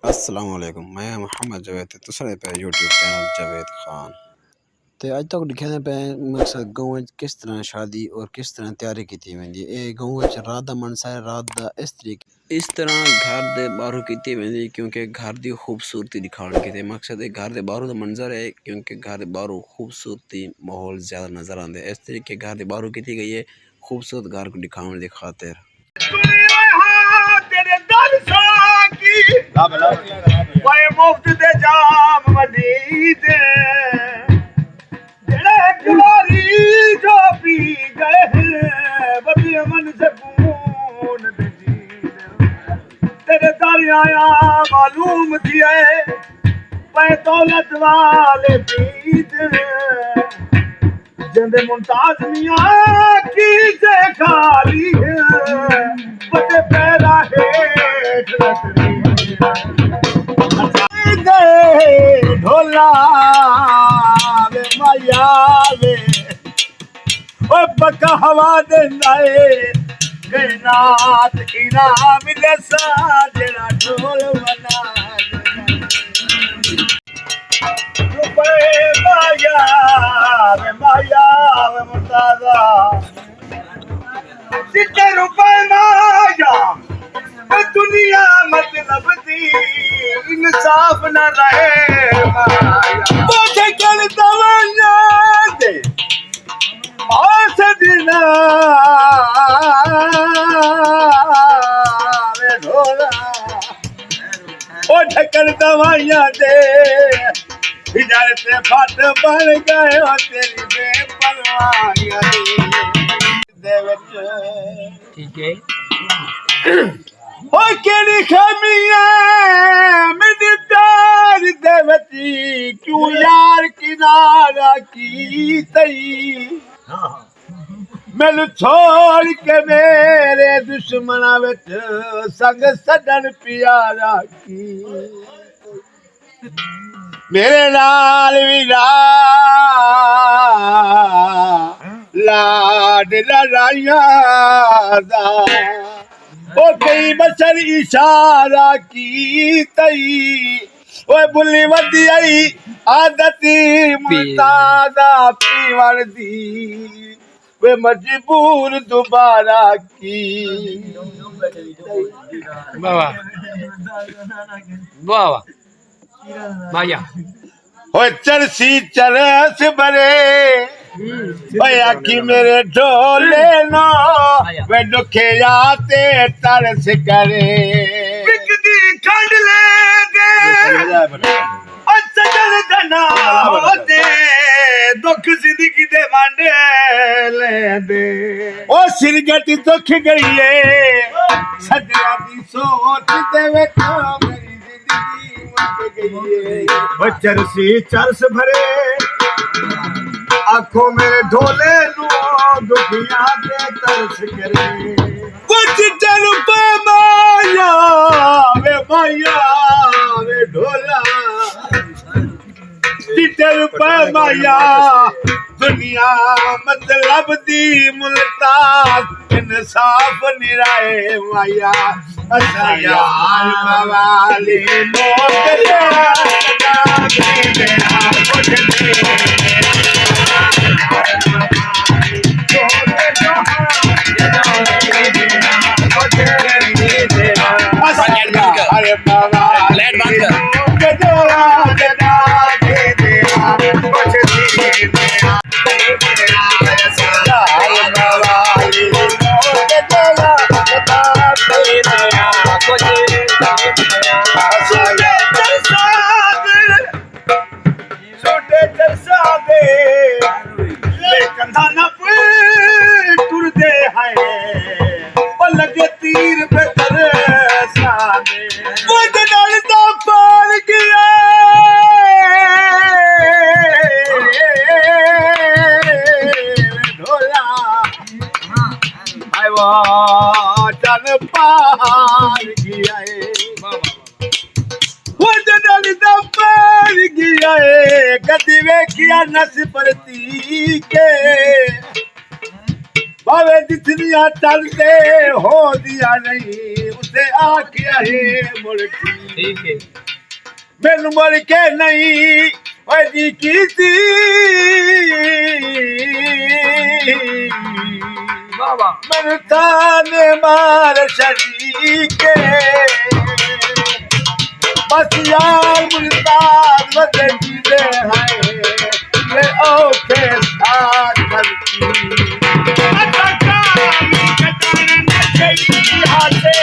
अस्सलाम वालेकुम, मैं मोहम्मद जावेद तुसरे पे यूट्यूब चैनल जावेद खान ते अज तक दिखाने पे मकसद गाँव किस तरह शादी और किस तरह तैयारी की वेंदी ए गाँव रात दा मनसा है रात दा इस तरह घर दे बाहरों की वेंदी क्योंकि घर दी खूबसूरती दिखाने की मकसद है घर दे बाहरों दा मंजर है क्योंकि घर दे बाहरों खूबसूरती माहौल ज़्यादा नज़र आते हैं इस तरीके घर दे बाहरों की गई है खूबसूरत घर को दिखाने की खातिर मुफ्त दे जाम मदीदे जेड़े गिवारी जो पी गए बदी अमन सकून दे जीद तेरे दर आया मालूम थिए पे दौलत वाले पीद जिंदे मुमताज मियां की से खाली है बड़े पैरा हेठ लतरी ढोला वे माया वे ओ पक्का हवा देंदा ए गैनात इनाम मिले सा जेड़ा ढोल बना रुपए माया वे मुर्ताजा सिट्टे रुपए माया दुनिया मतलब दी इंसाफ न रहे मुझे कर दवाना दे आस दिना वे ढोला ओ ढकन दवाइयां दे इधर से फट बन गए हो तेरी बेपरवाहियां दे विच ठीक है ओ केड़ी खमिया मेरी प्यार देवती क्यों यार किनारा की तई मैनू छोड़ के मेरे दुश्मना विच संग सदन प्यारा की मेरे नाल भी लाड लड़ाइया दा ओ कई बचर इशारा की तई ओए बुली वदी आई आदती मुर्तादा पीवण दी वे मजबूर दोबारा की वाह वाह माया ओए चरसी चरस बरे ओए आखी मेरे ढोले नो वे दुखे आते तरस करे बिकदी खंड ले दे ओ सजन धना होते दुख जिंदगी दे मांडे ले दे ओ सिरगट दुख गई है सजना दी सोच दे वे मेरी जिंदगी मुक गई है ओ चरसी चरस भरे आंखों मेरे ढोले नो दुखिया के तरस करे कुछ चल पे माया वे ढोला चिटर पे माया दुनिया मतलब दी मुल्ताज इंसाफ निराए माया अच्छा यार मवाली मोट तीर पे पार गया ढोला टन पार गया पार गया कदी वेखिया नस परती के आवे जितनियां चलते हो दिया नहीं उसे आखिया है मुड़की ठीक है मैनू मुड़ के नहीं वही की थी बाबा मैनू ताने मार शरीके बस यार मुल्तान वदगी दे हाय ये ओके साथ करती अटका मी कटाने न चाहिए हाथे